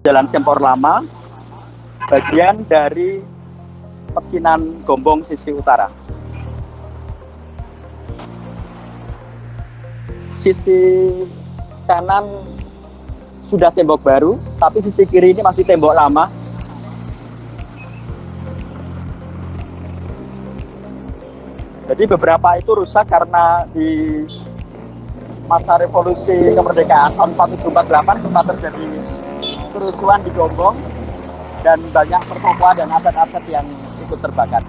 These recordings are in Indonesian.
Jalan Sempor Lama, bagian dari Pecinan Gombong sisi utara. Sisi kanan sudah tembok baru, tapi sisi kiri ini masih tembok lama. Jadi beberapa itu rusak karena di masa revolusi kemerdekaan tahun 4748 sempat terjadi kerusuhan di Gombong dan banyak pertokoan dan aset-aset yang ikut terbakar.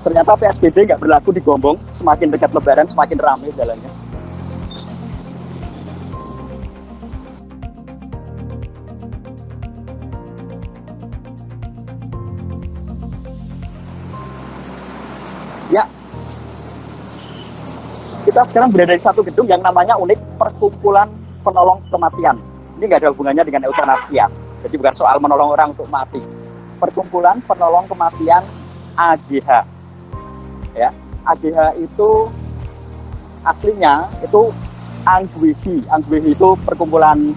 Ternyata PSBB nggak berlaku di Gombong, semakin dekat Lebaran semakin ramai jalannya. Ya, kita sekarang berada di satu gedung yang namanya unit Perkumpulan Penolong Kematian. Ini nggak ada hubungannya dengan eutanasia, jadi bukan soal menolong orang untuk mati. Perkumpulan Penolong Kematian AGH. Ya, AGH itu aslinya itu Angguihi. Angguihi itu perkumpulan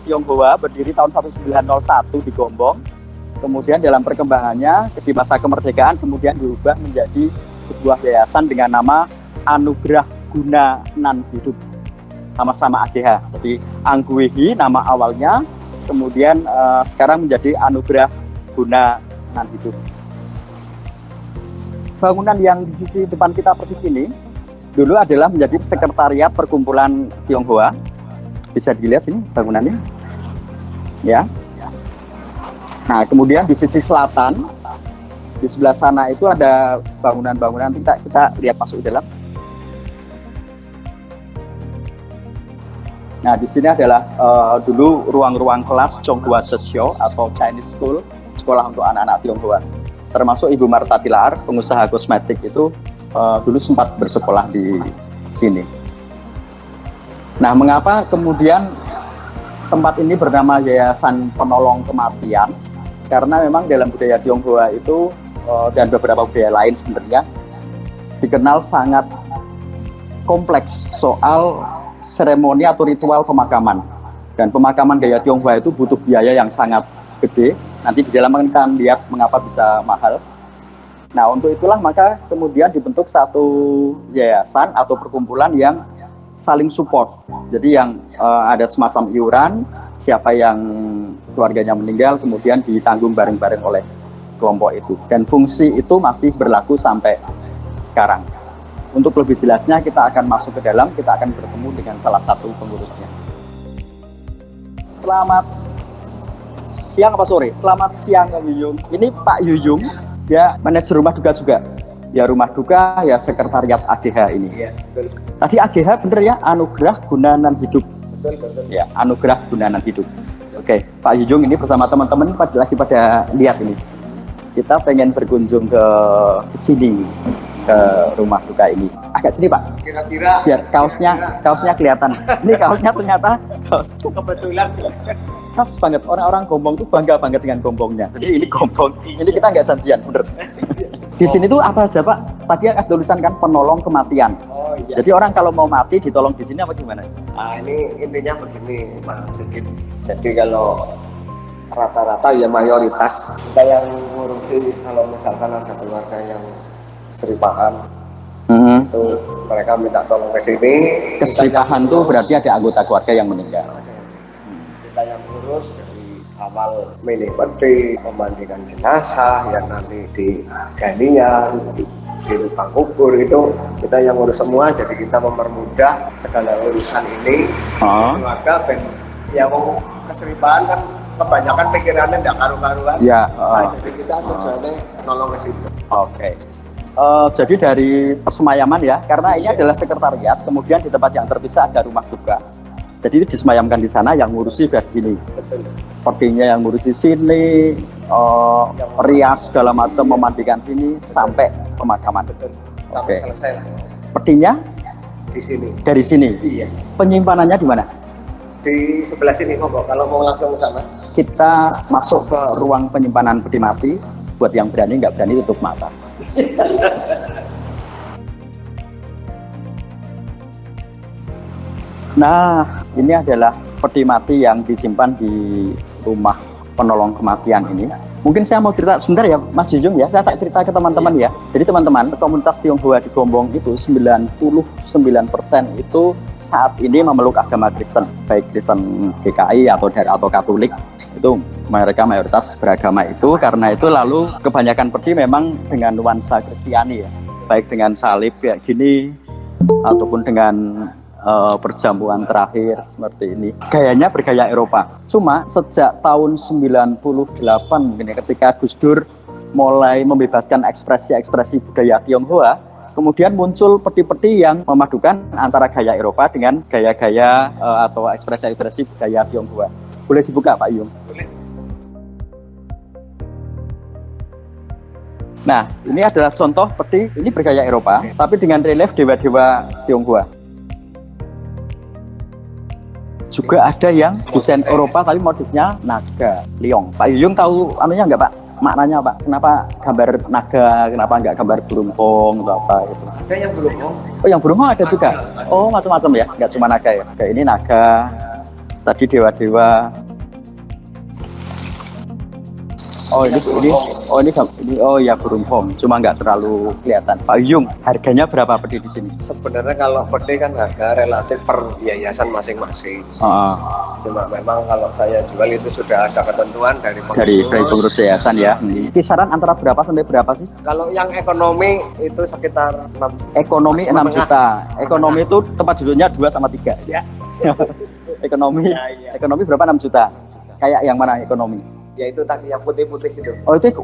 Tionghoa berdiri tahun 1901 di Gombong. Kemudian dalam perkembangannya di masa kemerdekaan kemudian diubah menjadi sebuah yayasan dengan nama Anugerah Guna Nan Hidup, sama-sama AGH. Jadi Angguihi nama awalnya, kemudian sekarang menjadi Anugerah Guna Nan Hidup. Bangunan yang di sisi depan kita persis ini dulu adalah menjadi sekretariat perkumpulan Tionghoa. Bisa dilihat ini bangunannya, ya. Nah, kemudian di sisi selatan, di sebelah sana itu ada bangunan-bangunan. Kita lihat masuk ke dalam. Nah, di sini adalah dulu ruang-ruang kelas Chonghua Sesyo atau Chinese School, sekolah untuk anak-anak Tionghoa. Termasuk Ibu Marta Tilaar, pengusaha kosmetik itu dulu sempat bersekolah di sini. Nah, mengapa kemudian tempat ini bernama Yayasan Penolong Kematian? Karena memang dalam budaya Tionghoa itu dan beberapa budaya lain sebenarnya dikenal sangat kompleks soal seremoni atau ritual pemakaman. Dan pemakaman gaya Tionghoa itu butuh biaya yang sangat gede. Nanti di dalam akan lihat mengapa bisa mahal. Nah, untuk itulah maka kemudian dibentuk satu yayasan atau perkumpulan yang saling support. Jadi yang ada semacam iuran, siapa yang keluarganya meninggal kemudian ditanggung bareng-bareng oleh kelompok itu. Dan fungsi itu masih berlaku sampai sekarang. Untuk lebih jelasnya kita akan masuk ke dalam, kita akan bertemu dengan salah satu pengurusnya. Selamat siang apa sore? Selamat siang Om Yuyung. Ini Pak Yuyung, ya manajer rumah duka juga. Ya rumah duka, ya sekretariat AGH ini. Iya, betul. Tadi AGH bener ya, Anugerah Guna Nan Hidup. Betul. Ya, Anugerah Guna Nan Hidup. Oke, Pak Yuyung ini bersama teman-teman lagi pada lihat ini. Kita pengen berkunjung ke sini, ke rumah duka ini. Agak sini Pak. Kira-kira. Biar kaosnya kelihatan. Ini kaosnya ternyata kaos kebetulan. Khas banget, orang-orang Gombong tuh bangga banget dengan Gombongnya. Jadi ini Gombong, ini kita nggak janjian, bener. Di sini tuh apa aja Pak? Tadi ada tulisan kan penolong kematian. Oh iya. Jadi orang kalau mau mati ditolong di sini apa gimana? Nah ini intinya begini Pak Sigit. Jadi kalau rata-rata ya mayoritas kita yang ngurusi kalau misalkan ada keluarga yang seripahan, itu mereka minta tolong ke sini. Keseripahan tuh berarti ada anggota keluarga yang meninggal. Kita yang ngurus dari awal milih peti, memandikan jenazah, yang nanti di ganian, di lubang kubur itu kita yang ngurus semua. Jadi kita mempermudah segala urusan ini. Keluarga ben ya mau keseripahan kan kebanyakan pikirannya tidak karu-karuan. Ya. Jadi kita tujuannya nolong ke situ. Oke. Jadi dari persemayaman ya, karena ini adalah sekretariat, kemudian di tempat yang terpisah ada rumah duka. Jadi disemayamkan di sana, yang ngurusi dari sini. Betul. Sepertinya yang ngurusi sini, rias segala macam, memandikan sini sampai pemakaman. Betul. Sampai selesai lah. Petinya di sini. Dari sini. Iya. Penyimpanannya di mana? Di sebelah sini kok. Kalau mau langsung ke sana. Kita masuk ke ruang penyimpanan peti mati. Buat yang berani, nggak berani tutup mata. Nah, ini adalah peti mati yang disimpan di rumah penolong kematian ini. Mungkin saya mau cerita sebentar ya, Mas Yuyung ya. Saya tak cerita ke teman-teman ya. Jadi teman-teman, komunitas Tionghoa di Gombong itu 99% itu saat ini memeluk agama Kristen, baik Kristen GKI atau Katolik. Itu mereka mayoritas beragama itu. Karena itu lalu kebanyakan peti memang dengan nuansa Kristiani ya, baik dengan salib kayak gini ataupun dengan perjamuan terakhir seperti ini. Gayanya bergaya Eropa. Cuma sejak tahun 98 mungkin ya, ketika Gus Dur mulai membebaskan ekspresi-ekspresi budaya Tionghoa, kemudian muncul peti-peti yang memadukan antara gaya Eropa dengan gaya-gaya atau ekspresi-ekspresi budaya Tionghoa. Boleh dibuka Pak Yung? Boleh. Nah, ini adalah contoh peti, ini bergaya Eropa, tapi dengan relief dewa-dewa Tionghoa. Juga ada yang desain Eropa tapi motifnya naga, liong. Pak Yuyung tahu anunya nggak Pak? Maknanya Pak? Kenapa gambar naga, kenapa nggak gambar burung hong atau apa gitu? Ada yang burung hong. Oh, yang burung hong ada juga? Oh, macam-macam ya? Nggak cuma naga ya? Kayak ini naga, tadi dewa-dewa. Oh ini oh ya burung hong, cuma nggak terlalu kelihatan. Pak Yung, harganya berapa peti di sini? Sebenarnya kalau peti kan harga relatif per yayasan masing-masing. Cuma memang kalau saya jual itu sudah ada ketentuan dari pengurus yayasan ya. Kisaran antara berapa sampai berapa sih? Kalau yang ekonomi itu sekitar 6. Ekonomi 6 juta. Ekonomi itu tempat duduknya 2 sama 3. Ya. Ekonomi berapa? 6 juta. Kayak yang mana ekonomi? Ya itu tadi yang putih-putih itu. Oh itu, itu.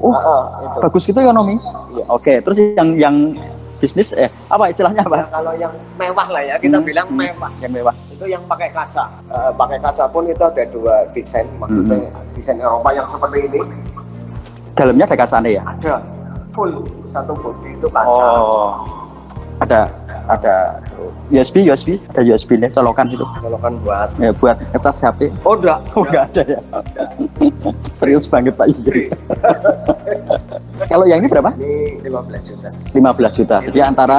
Bagus gitu ekonomi. Iya. Oke, terus yang bisnis apa istilahnya apa? Ya, kalau yang mewah lah ya kita bilang mewah. Yang mewah. Itu yang pakai kaca. Pakai kaca pun itu ada 2 desain, maksudnya desain Eropa yang seperti ini. Dalamnya ada kacanya ya? Ada. Full satu bodi itu kaca. Oh. Ada USB, ada USB nih colokan itu. Colokan buat ngecas HP. Oh enggak ada ya. Serius banget Pak Yuri. Kalau yang ini berapa? Ini 15 juta. 15 juta. Jadi antara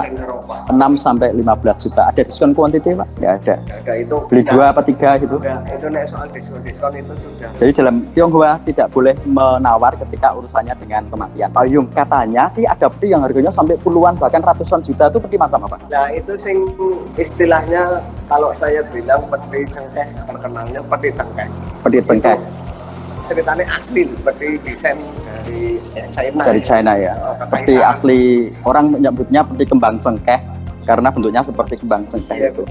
6 sampai 15 juta. Ada diskon kuantiti Pak? Nggak ada. Ada itu. Beli 2 apa 3 gitu? Ya, itu nek soal diskon itu sudah. Jadi dalam Tionghoa tidak boleh menawar ketika urusannya dengan kematian. Pak Yung, katanya sih ada peti yang harganya sampai puluhan bahkan ratusan juta. Itu peti masa apa Pak? Nah itu sing istilahnya kalau saya bilang peti cengkeh, terkenalnya peti cengkeh. Peti cengkeh. Ceritanya asli, peti desain dari China. Dari China ya. Peti asli, orang menyebutnya peti kembang cengkeh karena bentuknya seperti kembang cengkeh Iya, itu.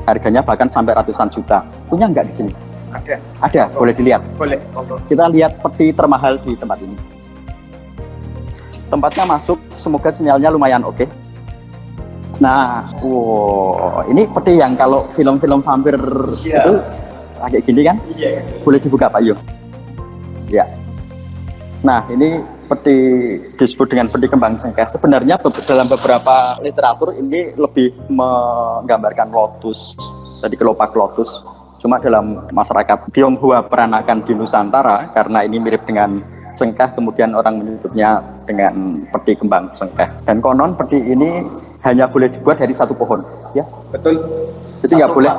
Harganya bahkan sampai ratusan juta. Punya nggak di sini? Ada. Ada, boleh dilihat. Boleh. Kita lihat peti termahal di tempat ini. Tempatnya masuk, semoga sinyalnya lumayan oke. Nah, wow, ini peti yang kalau film-film vampir itu kayak gini kan? Iya. Boleh dibuka Pak Yung? Ya. Nah, ini peti disebut dengan peti kembang cengkeh. Sebenarnya dalam beberapa literatur ini lebih menggambarkan lotus, jadi kelopak lotus. Cuma dalam masyarakat Tionghoa peranakan di Nusantara, karena ini mirip dengan cengkeh, kemudian orang menyebutnya dengan peti kembang cengkeh. Dan konon peti ini hanya boleh dibuat dari satu pohon, ya. Betul. Jadi nggak boleh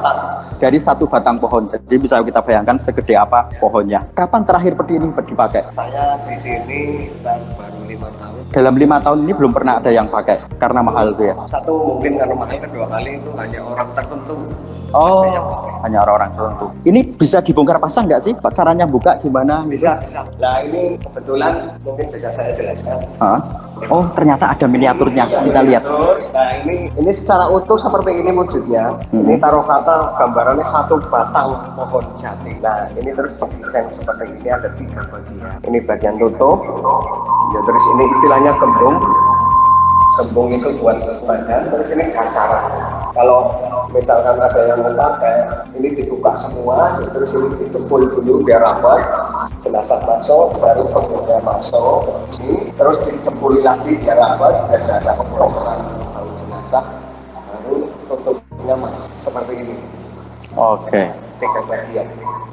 dari satu batang pohon. Jadi bisa kita bayangkan segede apa pohonnya. Kapan terakhir peti ini dipakai? Saya di sini baru 5 tahun. Dalam 5 tahun ini belum pernah ada yang pakai karena mahal itu ya. Satu mungkin karena mahal, kedua kali itu hanya orang tertentu. Oh, hanya orang-orang tertentu. Ini bisa dibongkar pasang nggak sih? Caranya buka gimana? Bisa. Nah ini kebetulan mungkin bisa saya jelaskan. Oh, ternyata ada miniaturnya. Kita lihat. Nah ini secara utuh seperti ini wujudnya. Ini taruh kata gambarannya satu batang pohon jati. Nah ini terus didesain seperti ini, ada 3 bagian. Ini bagian tutup. Ya terus ini istilahnya gembung. Gembung itu buat badan. Terus ini dasaran. Kalau misalkan ada yang memakai, ini dibuka semua, terus ini dikepul dulu biar rapat, jenazah masuk, baru pengguna masuk, terus dicempuli lagi biar rapat, biar tidak ada kebocoran bau jenazah, baru tutupnya seperti ini. Oke. 3 bagian.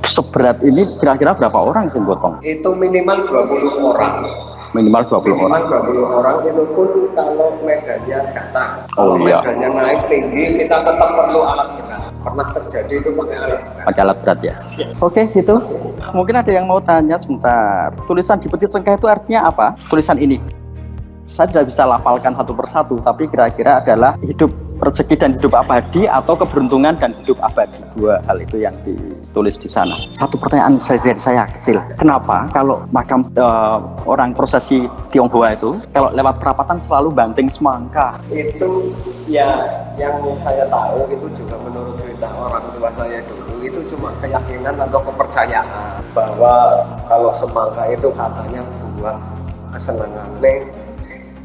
Seberat ini kira-kira berapa orang sih gotong? Itu minimal 20 orang. Minimal 20 orang. Minimal 20 orang, itu pun kalau medannya datar. Oh, Kalau iya. medannya naik tinggi, kita tetap perlu alat berat. Pernah terjadi itu pakai alat berat. Pakai alat berat ya. Oke, gitu. Mungkin ada yang mau tanya sebentar. Tulisan di peti cengkeh itu artinya apa? Tulisan ini. Saya tidak bisa lafalkan satu persatu, tapi kira-kira adalah hidup rezeki dan hidup abadi atau keberuntungan dan hidup abadi. Dua hal itu yang ditulis di sana. Satu pertanyaan saya kecil. Kenapa kalau makam orang prosesi Tionghoa itu kalau lewat perapatan selalu banting semangka? Itu ya yang saya tahu itu juga menurut cerita orang tua saya dulu, itu cuma keyakinan atau kepercayaan bahwa kalau semangka itu katanya buah kesenangan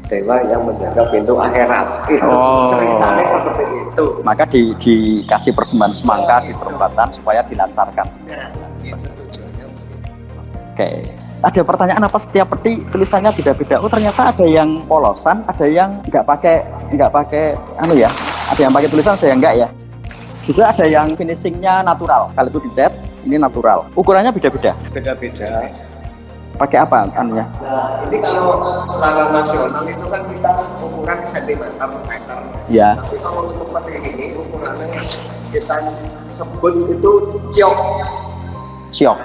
dewa yang menjaga pintu akhirat. Itu ceritanya seperti itu. Maka dikasih persembahan semangka di perempatan supaya dilancarkan. Nah, itu tujuannya. Oke. Ada pertanyaan apa setiap peti tulisannya beda-beda? Oh, ternyata ada yang polosan, ada yang nggak pakai ya. Ada yang pakai tulisan, ada yang enggak ya. Juga ada yang finishingnya natural. Kalau itu di set, ini natural. Ukurannya beda-beda. Beda-beda. Pakai apa anunya? Nah, ini kalau secara nasional itu kan kita ukuran sentimeter per meter. Ya. Tapi kalau untuk peti ini ukurannya kita sebut itu ciok. Ciok.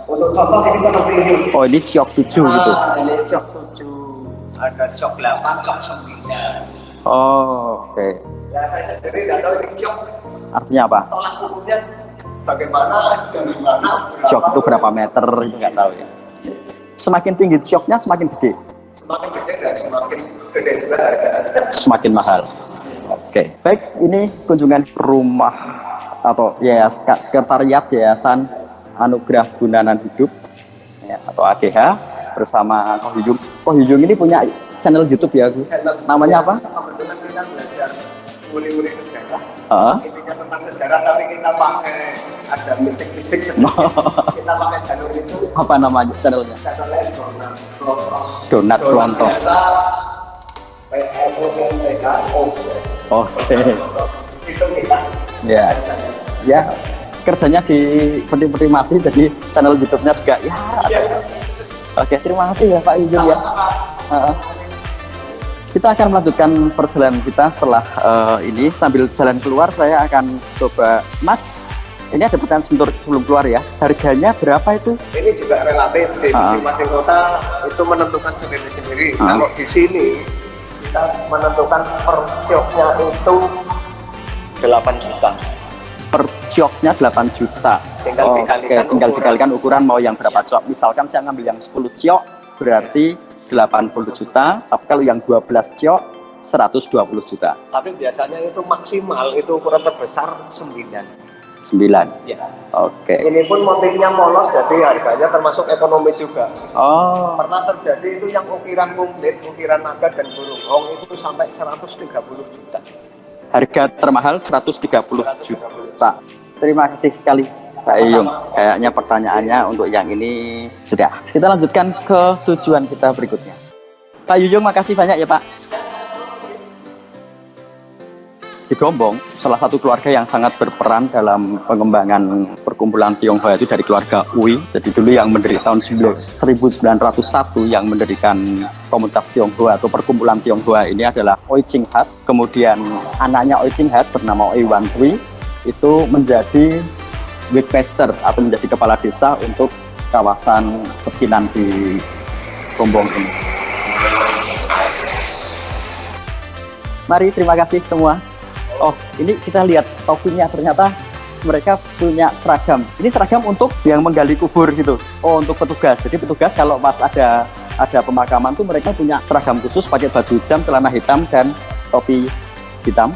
Untuk contoh ini seperti ini. Oh, ini ciok 7 gitu. Ini ciok 7, ada ciok 8, ciok 9. Oh, oke. Ya saya sendiri nggak tahu ini ciok. Artinya apa? Tolak ukurnya bagaimana, dari mana, Ciok itu berapa meter? Nggak tahu ya. Semakin tinggi cioknya semakin gede. semakin gede dan semakin gede juga harga. Semakin mahal. Oke, baik, ini kunjungan rumah atau sekretariat Yayasan Anugerah Gunanan Hidup ya, atau AGH bersama Koh Hyung. Koh Hyung ini punya channel YouTube ya, Gus. Namanya apa? Kebetulan kita belajar uli-uli sejarah. Heeh. Intinya tentang sejarah, tapi kita pakai ada mistik-mistik sedikit. Kita pakai jalur itu. Apa nama channelnya? Channelnya Donat Klontos. PLONTKOS. Oke. Itu kita. Ya. Ya. Kerjanya di peti-peti mati, jadi channel YouTube-nya juga ya. Oke, terima kasih ya Pak Hyung ya. Kita akan melanjutkan perjalanan kita setelah ini. Sambil jalan keluar saya akan coba, Mas, ini ada pertanyaan sebentar sebelum keluar ya. Harganya berapa itu? Ini juga relatif di masing-masing kota itu menentukan sendiri-sendiri. Kalau di sini kita menentukan per cioknya itu 8 juta. Per cioknya 8 juta. Tinggal dikalikan ukuran mau yang berapa ciok. Misalkan saya ngambil yang 10 ciok berarti 80 juta, tapi kalau yang 12 ciok 120 juta. Tapi biasanya itu maksimal itu ukuran terbesar 9. 9. Ya. Oke. Ini pun motifnya polos, jadi harganya termasuk ekonomi juga. Oh. Pernah terjadi itu yang ukiran kumplit, ukiran naga dan burung hong itu sampai 130 juta. Harga termahal 130 juta. Terima kasih sekali Pak Hyung. Kayaknya pertanyaannya untuk yang ini sudah. Kita lanjutkan ke tujuan kita berikutnya. Pak Hyung, makasih banyak ya Pak. Di Gombong, salah satu keluarga yang sangat berperan dalam pengembangan perkumpulan Tionghoa itu dari keluarga Ui. Jadi dulu yang mendirikan tahun 1901 yang mendirikan komunitas Tionghoa atau perkumpulan Tionghoa ini adalah Oi Ching Hat. Kemudian anaknya Oi Ching Hat bernama Oi Wan Hui itu menjadi Wigmaster atau menjadi kepala desa untuk kawasan pecinan di Gombong ini. Mari, terima kasih semua. Oh, ini kita lihat topinya, ternyata mereka punya seragam. Ini seragam untuk yang menggali kubur gitu. Oh, untuk petugas. Jadi petugas kalau pas ada pemakaman tuh mereka punya seragam khusus, pakai baju hitam, celana hitam dan topi hitam.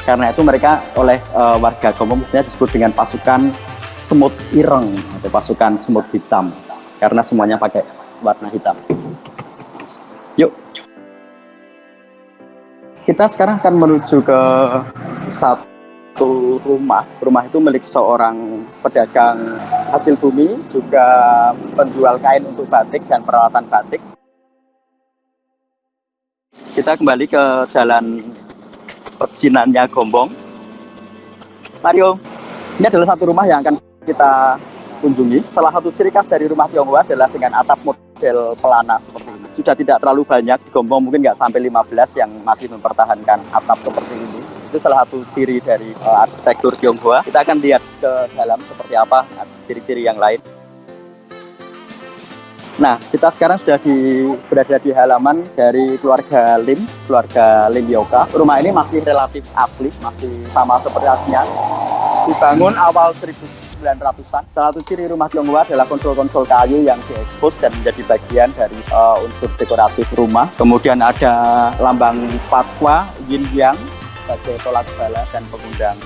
Karena itu mereka oleh warga Gombong misalnya disebut dengan pasukan semut ireng atau pasukan semut hitam. Karena semuanya pakai warna hitam. Yuk. Kita sekarang akan menuju ke satu rumah. Rumah itu milik seorang pedagang hasil bumi, juga penjual kain untuk batik dan peralatan batik. Kita kembali ke jalan pecinannya Gombong. Mario, ini adalah satu rumah yang akan kita kunjungi. Salah satu ciri khas dari rumah Tionghoa adalah dengan atap model pelana seperti ini. Sudah tidak terlalu banyak di Gombong, mungkin nggak sampai 15 yang masih mempertahankan atap seperti ini. Itu salah satu ciri dari arsitektur Tionghoa. Kita akan lihat ke dalam seperti apa ciri-ciri yang lain. Nah, kita sekarang sudah berada di halaman dari keluarga Lim Yoka. Rumah ini masih relatif asli, masih sama seperti aslinya. Dibangun awal 1900-an. Salah satu ciri rumah Tionghoa adalah konsol-konsol kayu yang diekspos dan menjadi bagian dari unsur dekoratif rumah. Kemudian ada lambang fatwa yin yang sebagai tolak bala dan pengundang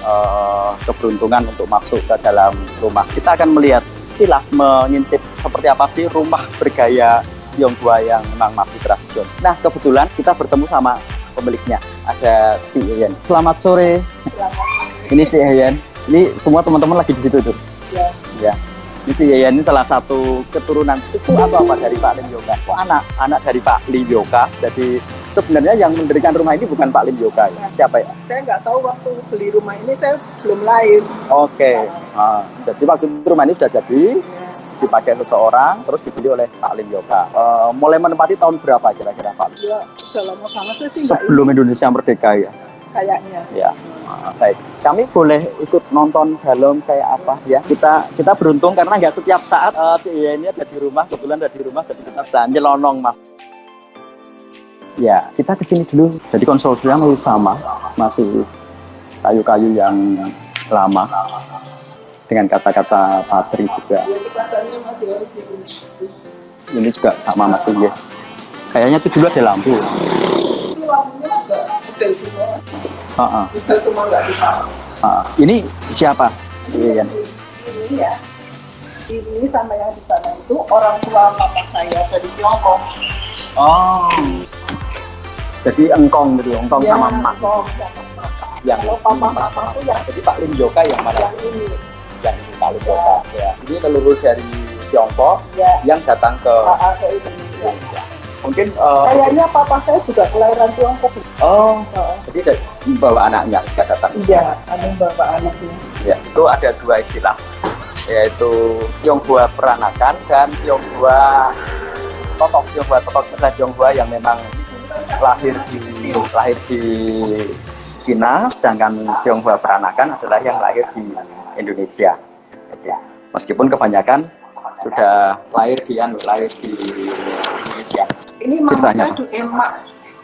keberuntungan untuk masuk ke dalam rumah. Kita akan melihat sekilas mengintip seperti apa sih rumah bergaya Tionghoa yang memang masih tradisional. Nah, kebetulan kita bertemu sama pemiliknya, ada Si Yeyen. Selamat sore. Ini Si Yeyen. Ini semua teman-teman lagi di situ tuh. Ya. Ya. Ini Si Yeyen ini salah satu keturunan itu atau apa dari Pak Lim Yoka. Oh, anak dari Pak Lim Yoka. Jadi sebenarnya yang mendirikan rumah ini bukan Pak Lim Yoka ya. Siapa ya? Saya nggak tahu waktu beli rumah ini, saya belum lahir. Oke. Jadi waktu itu rumah ini sudah jadi, dipakai seseorang, terus dibeli oleh Pak Lim Yoka. Mulai menempati tahun berapa kira-kira Pak? Ya, sudah lama banget saya sih nggak Sebelum Indonesia merdeka ya. kayaknya. Ya. Baik. Kami boleh ikut nonton dalam kayak apa ya? Kita beruntung karena nggak setiap saat ini ada di rumah, kebetulan ada di rumah, jadi kita bisa nyelonong mas. Ya, kita kesini dulu. Jadi konstruksinya masih sama, masih kayu-kayu yang lama dengan kata-kata patri juga. Ya, kacanya masih harus ini. Ini juga sama masih ya. Kayaknya itu dulu ada lampu. Ini lampunya juga udah semua. Udah semua nggak bisa. Ini siapa? Yeyen. Ini ya. Ini sama yang di sana itu orang tua papa saya dari Tiongkok. Oh. Jadi engkong gitu, engkong Ya, sama emak. Engkong. Yang Kalau papa itu yang jadi Pak Lim Yoka yang mana? yang ini. Yang ini Pak Lim Yoka. Ya. Ini leluhur dari Tiongkok Ya. yang datang ke Ke Indonesia. mungkin Kayaknya papa saya juga kelahiran Tiongkok. oh, jadi membawa anaknya nggak datang. Iya, ada bapak anaknya. Ya, itu ada dua istilah, yaitu Tionghoa peranakan dan Tionghoa totok. Tionghoa totok adalah Tionghoa yang memang lahir di Cina, sedangkan Tionghoa peranakan adalah yang lahir di Indonesia. Jadi, meskipun kebanyakan sudah lahir di Indonesia. Ini mama Ceritanya saya emak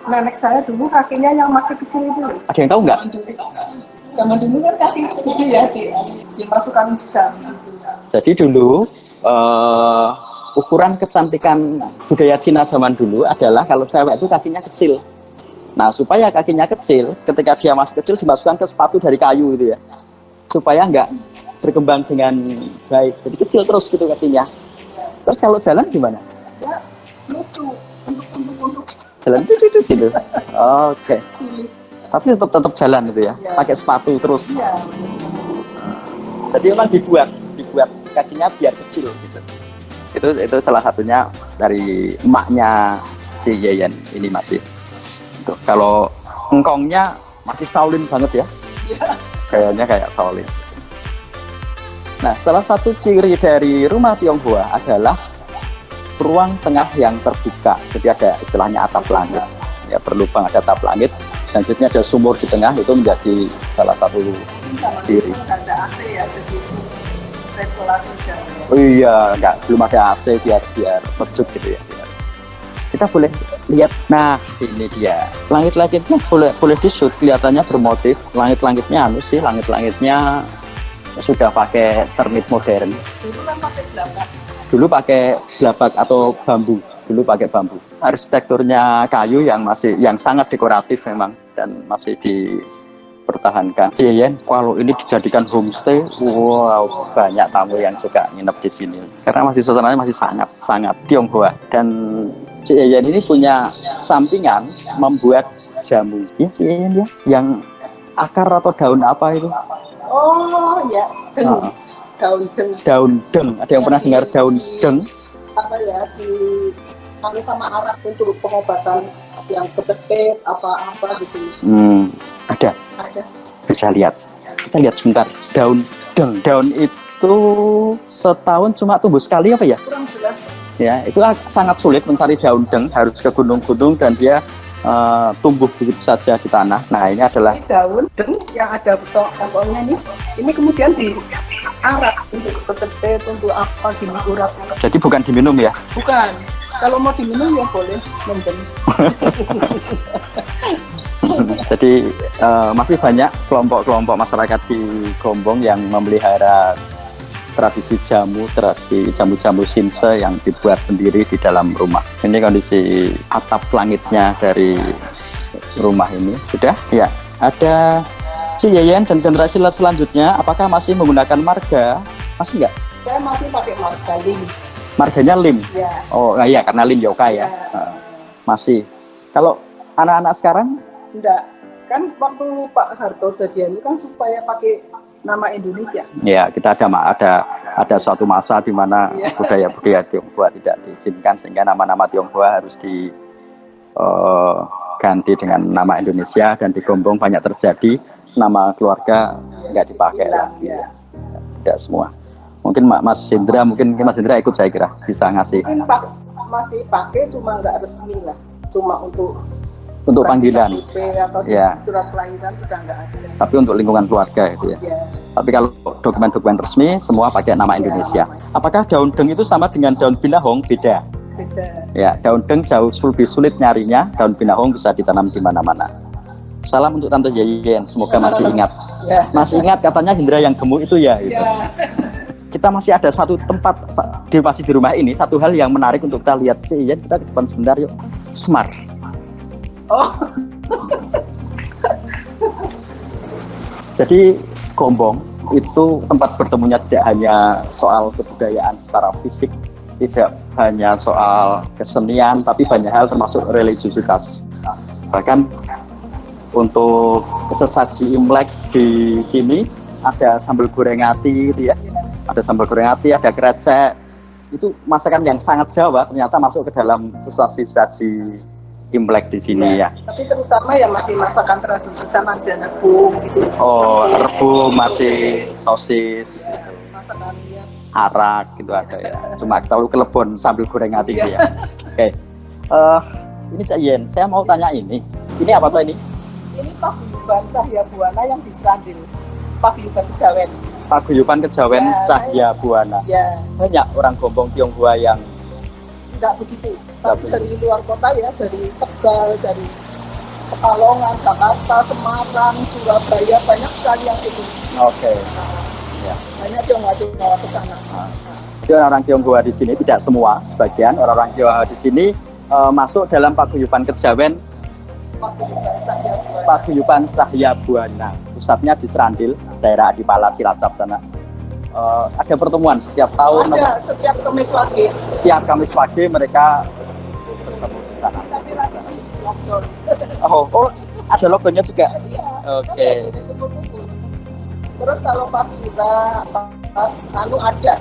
nenek saya dulu kakinya yang masih kecil itu loh. Ada yang tahu nggak? Zaman dulu kan kaki kecil ya, dimasukkan ke dalam. Jadi dulu ukuran kecantikan budaya Cina zaman dulu adalah kalau cewek itu kakinya kecil. Nah, supaya kakinya kecil, ketika dia masih kecil dimasukkan ke sepatu dari kayu itu ya. Supaya nggak berkembang dengan baik. Jadi kecil terus gitu kakinya. Terus kalau jalan gimana? Ya, lucu untuk Jalan gitu. Oke. cilik. Tapi tetap jalan gitu ya. Ya. Pakai sepatu terus. Iya. Jadi memang dibuat kakinya biar kecil gitu. Itu salah satunya dari emaknya si Yeyen ini masih. Tuh, kalau engkongnya masih Shaolin banget ya. Kayaknya kayak Shaolin. Nah, salah satu ciri dari rumah Tionghoa adalah ruang tengah yang terbuka. Jadi ada istilahnya atap langit. Ya, berlubang ada atap langit. Selanjutnya ada sumur di tengah, itu menjadi salah satu ciri. Ada AC ya, jadi sirkulasi udara. Oh iya, belum ada AC biar sejuk gitu ya. Kita boleh lihat. Nah, ini dia. Langit-langitnya boleh di-shoot, kelihatannya bermotif. Langit-langitnya langit-langitnya sudah pakai termit modern. Dulu kan pakai belakang. Dulu pakai gelabak atau bambu. Dulu pakai bambu. Arsitekturnya kayu yang sangat dekoratif memang dan masih dipertahankan. Yeyen, kalau ini dijadikan homestay, wow, banyak tamu yang suka nginep di sini. Karena suasananya masih sangat Tionghoa. Dan Si Yeyen ini punya sampingan membuat jamu. Ya, Si Yeyen ya, yang akar atau daun apa itu? Oh ya, daun deng. Daun deng. Ada yang pernah dengar daun deng? Apa ya, di sama Arab untuk pengobatan yang kecekit apa gitu. Ada. Ada. Bisa lihat. Kita lihat sebentar. Daun deng. Daun itu setahun cuma tumbuh sekali apa ya? Kurang jelas. ya itu sangat sulit mencari daun deng, harus ke gunung-gunung dan dia tumbuh begitu saja di tanah. Nah ini adalah Ini daun deng yang ada potongnya ini kemudian diarak untuk kecepet, untuk apa gini urat. jadi bukan diminum ya. Bukan. Kalau mau diminum ya boleh mendem. Jadi masih banyak kelompok-kelompok masyarakat di Gombong yang memelihara tradisi jamu-jamu simse yang dibuat sendiri di dalam rumah. Ini kondisi atap langitnya dari rumah ini. Sudah? Ya. Ada Ci Yeyen dan generasi selanjutnya, apakah masih menggunakan marga? Masih nggak? Saya masih pakai marga lim. Marganya lim? Ya. Oh iya, karena lim yoka ya. Masih. Kalau anak-anak sekarang? Enggak. Kan waktu Pak Harto jadian itu kan supaya pakai nama Indonesia. Ya, kita ada suatu masa di mana budaya-budaya Tionghoa tidak diizinkan sehingga nama-nama Tionghoa harus diganti dengan nama Indonesia dan di Gombong banyak terjadi nama keluarga nggak dipakai lagi. Ya. Tidak semua. Mungkin Mas Hendra ikut saya kira bisa ngasih. Mungkin masih pakai cuma nggak resmi lah, cuma untuk panggilan. Atau Ya. surat kelahiran sudah nggak ada. Tapi untuk lingkungan keluarga itu ya. Ya. Tapi kalau dokumen-dokumen resmi semua pakai nama Indonesia. Apakah daun deng itu sama dengan daun binahong? Beda. Beda. Ya, daun deng jauh lebih sulit nyarinya. Daun binahong bisa ditanam di mana-mana. Salam untuk Tante Yeyen, semoga masih ingat. Ya. Masih ingat katanya Hendra yang gemuk itu ya. Gitu. Ya. Kita masih ada satu tempat masih di rumah ini, satu hal yang menarik untuk kita lihat. Yeyen, kita ke depan sebentar yuk. Semar. Oh. Jadi Gombong itu tempat bertemunya tidak hanya soal kebudayaan secara fisik, tidak hanya soal kesenian, tapi banyak hal termasuk religiusitas. Bahkan untuk sesaji Imlek di sini ada sambal goreng ati gitu ya. Ada sambal goreng ati, ada krecek. Itu masakan yang sangat Jawa ternyata masuk ke dalam sesaji Imlek di sini ya. Tapi terutama ya masih masakan tradisi sama rebung gitu. Oh, rebung, masih sosis, Masakannya. arak gitu ada ya. Cuma terlalu kelebon sambil goreng ati gitu ya. Oke. Ini saya mau tanya ini. Ini apa tuh ini? Ini paguyuban Cahya Buana yang di Serandil. Paguyuban Kejawen. Paguyuban Kejawen Ya, Cahya Buana. Ya, Banyak orang Gombong Tionghoa yang enggak begitu. Tapi dari luar kota ya, dari Tegal, dari Pekalongan, Jakarta, Semarang, Surabaya, banyak sekali yang itu. oke. Ya. Banyak Tionghoa ke sana. Jadi orang Tionghoa di sini tidak semua, sebagian orang Tionghoa di sini masuk dalam Paguyuban Kejawen Paguyuban Cahya Buana. Paguyuban Cahya Buana. Pusatnya di Serandil, daerah Adipala, Cilacap sana. Ada pertemuan setiap tahun. Ada setiap Kamis Wage. Setiap Kamis pagi mereka bertemu di sana. Tapi lagi lockdown. Oh, ada logonya juga. Iya. Oke. Jadi kumpul-kumpul. Terus kalau pas Sura, pas ada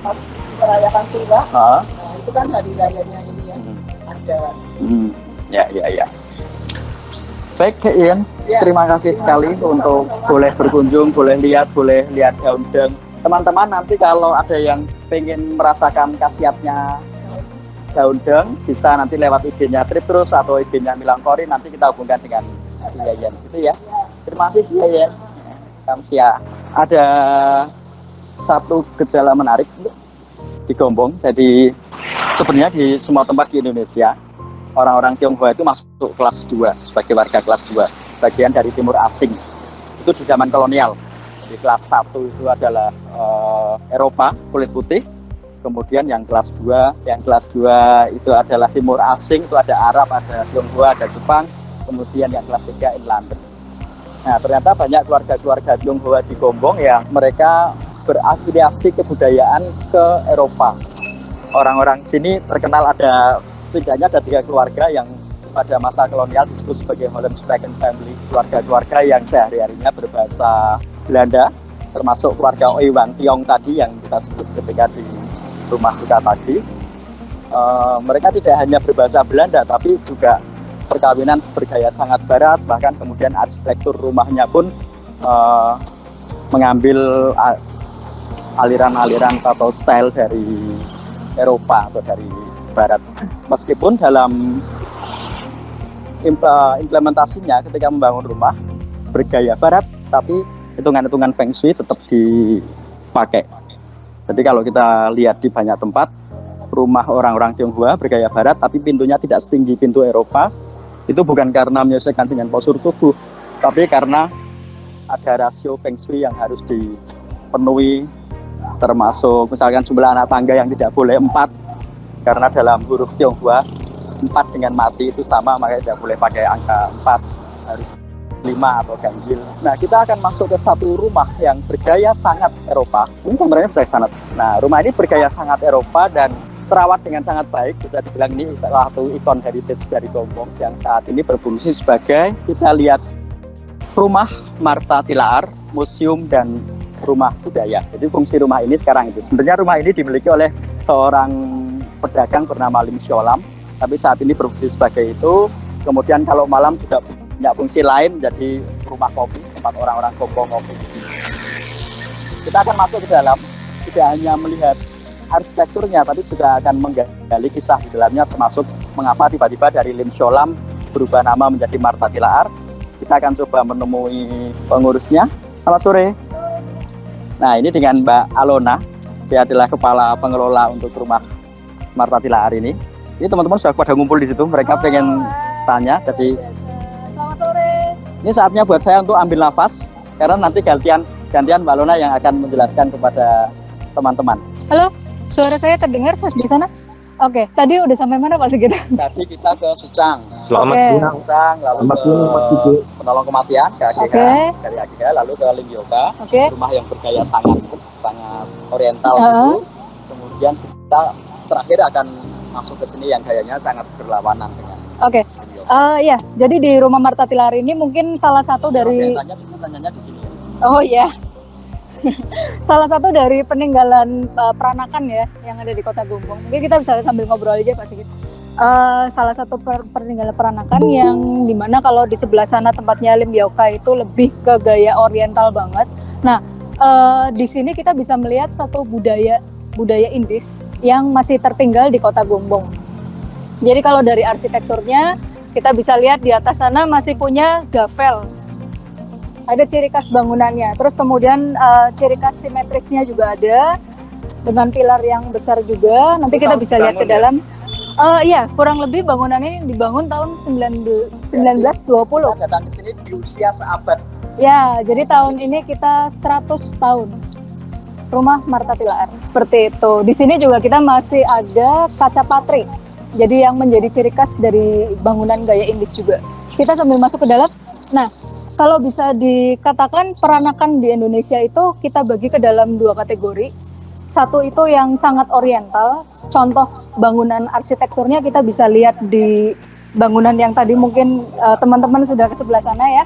pas merayakan Sura, Hah? nah itu kan hari rayanya ini ya ada. Ya. Baik, Ian. Ya. Terima kasih sekali untuk boleh berkunjung, boleh lihat daun deng. Teman-teman nanti kalau ada yang pengen merasakan khasiatnya daun deng, bisa nanti lewat IG-nya Trip Terus atau IG-nya Milangkori, nanti kita hubungkan dengan Ian gitu ya. Terima kasih Ian. Kamsia. Ada satu gejala menarik di Gombong. Jadi sebenarnya di semua tempat di Indonesia orang-orang Tionghoa itu masuk kelas 2 sebagai warga kelas 2, bagian dari timur asing. Itu di zaman kolonial. Di kelas 1 itu adalah Eropa, kulit putih. Kemudian yang kelas 2 itu adalah timur asing, itu ada Arab, ada Tionghoa, ada Jepang. Kemudian yang kelas 3 inland. Nah, ternyata banyak keluarga-keluarga Tionghoa di Gombong yang mereka berafiliasi kebudayaan ke Eropa. Orang-orang sini terkenal setidaknya ada 3 keluarga yang pada masa kolonial disebut sebagai Hollandsbaken family, keluarga-keluarga yang sehari-harinya berbahasa Belanda, termasuk keluarga Oiwang Tiong tadi yang kita sebut ketika di rumah kita tadi. Mereka tidak hanya berbahasa Belanda, tapi juga perkawinan bergaya sangat barat, bahkan kemudian arsitektur rumahnya pun mengambil aliran-aliran atau style dari Eropa atau dari Barat. Meskipun dalam implementasinya ketika membangun rumah bergaya Barat, tapi hitungan-hitungan Feng Shui tetap dipakai. Jadi kalau kita lihat di banyak tempat, rumah orang-orang Tionghoa bergaya Barat, tapi pintunya tidak setinggi pintu Eropa. Itu bukan karena menyesuaikan dengan postur tubuh, tapi karena ada rasio Feng Shui yang harus dipenuhi, termasuk misalkan jumlah anak tangga yang tidak boleh 4, karena dalam huruf Tionghoa 4 dengan mati itu sama, makanya tidak boleh pakai angka 4, harus 5 atau ganjil. Nah, kita akan masuk ke satu rumah yang bergaya sangat Eropa. Ini gambarnya bisa sangat. Nah, rumah ini bergaya sangat Eropa dan terawat dengan sangat baik. Bisa dibilang ini salah satu ikon heritage dari Gombong yang saat ini berfungsi sebagai, kita lihat, rumah Martha Tilaar, museum dan rumah budaya. Jadi fungsi rumah ini sekarang itu. Sebenarnya rumah ini dimiliki oleh seorang pedagang bernama Lim Siolam, tapi saat ini berfungsi sebagai itu. Kemudian kalau malam juga punya fungsi lain, menjadi rumah kopi, tempat orang-orang Gombong kopi. Kita akan masuk ke dalam, tidak hanya melihat arsitekturnya, tapi juga akan menggali kisah di dalamnya, termasuk mengapa tiba-tiba dari Lim Siolam berubah nama menjadi Martha Tilaar. Kita akan coba menemui pengurusnya. Selamat sore. Nah, ini dengan Mbak Alona, dia adalah kepala pengelola untuk rumah Martha Tilaar ini. Ini teman-teman sudah pada ngumpul di situ, mereka pengen tanya. Jadi selamat sore. Ini saatnya buat saya untuk ambil nafas, karena nanti gantian Mbak Alona yang akan menjelaskan kepada teman-teman. Halo, suara saya terdengar di sana? Oke, tadi udah sampai mana Pak Sigit? Tadi kita ke Sucang. Selamat siang. Sucang, lalu ke penolong kematian, ke AGH, dari AGH, lalu ke Ling Yoga, rumah yang bergaya sangat oriental gitu. Kemudian kita terakhir akan masuk ke sini yang gayanya sangat berlawanan dengan. Ya, jadi di rumah Martha Tilaar ini mungkin salah satu dari. Tanyanya di sini. Oh iya. Salah satu dari peninggalan peranakan ya yang ada di Kota Gombong. Mungkin kita bisa sambil ngobrol aja Pak Sigit. Salah satu peninggalan peranakan yang dimana kalau di sebelah sana tempatnya Lim Yoka itu lebih ke gaya oriental banget. Nah, di sini kita bisa melihat satu budaya Indis yang masih tertinggal di Kota Gombong. Jadi kalau dari arsitekturnya kita bisa lihat di atas sana masih punya gavel. Ada ciri khas bangunannya. Terus kemudian ciri khas simetrisnya juga ada dengan pilar yang besar juga. Nanti kita bisa lihat ke dalam. Iya, kurang lebih bangunan ini dibangun tahun 1920. Kita datang ke sini di usia seabad. Ya, jadi tahun ini kita 100 tahun. Rumah Martha Tilaar seperti itu. Di sini juga kita masih ada kaca patri. Jadi yang menjadi ciri khas dari bangunan gaya Indis juga. Kita sambil masuk ke dalam. Nah, kalau bisa dikatakan peranakan di Indonesia itu kita bagi ke dalam 2 kategori. Satu itu yang sangat oriental. Contoh bangunan arsitekturnya kita bisa lihat di bangunan yang tadi mungkin teman-teman sudah ke sebelah sana ya.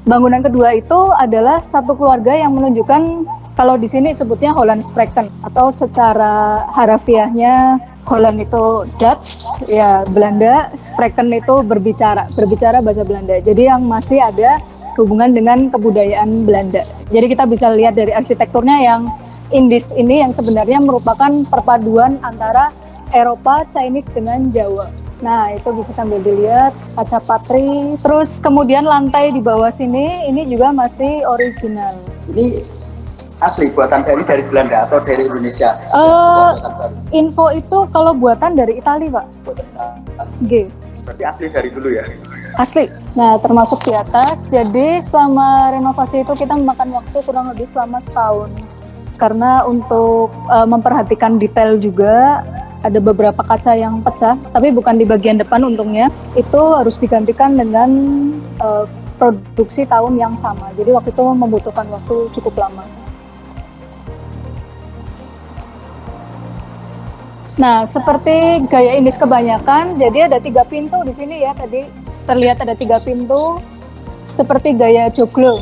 Bangunan kedua itu adalah satu keluarga yang menunjukkan, kalau di sini sebutnya Holland Spreken, atau secara harafiahnya Holland itu Dutch, ya Belanda, Spreken itu berbicara bahasa Belanda. Jadi yang masih ada hubungan dengan kebudayaan Belanda. Jadi kita bisa lihat dari arsitekturnya yang Indis ini yang sebenarnya merupakan perpaduan antara Eropa, Chinese dengan Jawa. Nah, itu bisa sambil dilihat kaca patri. Terus kemudian lantai di bawah sini ini juga masih original. Ini asli buatan dari Belanda atau dari Indonesia? Info itu kalau buatan dari Italia, Pak. Buatan Italia. G. Berarti asli dari dulu ya? Asli. Nah, termasuk di atas. Jadi selama renovasi itu kita memakan waktu kurang lebih selama setahun. Karena untuk memperhatikan detail juga, ada beberapa kaca yang pecah, tapi bukan di bagian depan untungnya. Itu harus digantikan dengan produksi tahun yang sama. Jadi waktu itu membutuhkan waktu cukup lama. Nah, seperti gaya Indis kebanyakan, jadi ada 3 pintu di sini ya. Tadi terlihat ada 3 pintu, seperti gaya joglo.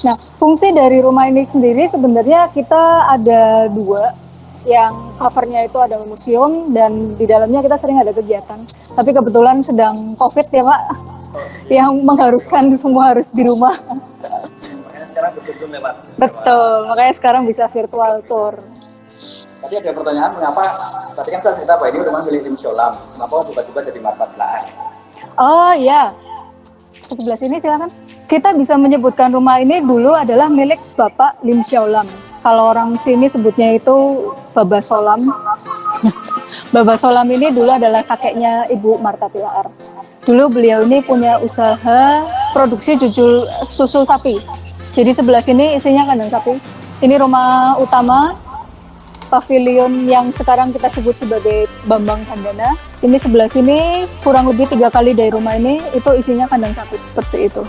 Nah, fungsi dari rumah ini sendiri sebenarnya kita ada 2, yang covernya itu ada museum dan di dalamnya kita sering ada kegiatan. Tapi kebetulan sedang COVID ya Pak, yang mengharuskan semua harus di rumah. sekarang berkunjung lewat. Betul, makanya sekarang bisa virtual tour. Tadi ada pertanyaan mengapa, tadi kan saya cerita bahwa ini rumah milik Lim Sholam, kenapa tiba-tiba jadi Marta Tilaar? Oh iya, ke sebelah sini silakan. Kita bisa menyebutkan rumah ini dulu adalah milik Bapak Lim Xiaolam. Kalau orang sini sebutnya itu Baba Solam. Baba Solam ini dulu adalah kakeknya Ibu Marta Tilaar. Dulu beliau ini punya usaha produksi jujul susu sapi. Jadi sebelah sini isinya kandang sapi. Ini rumah utama, pavilion yang sekarang kita sebut sebagai Bambang Kandana. Ini sebelah sini kurang lebih 3 kali dari rumah ini itu isinya kandang sapi seperti itu.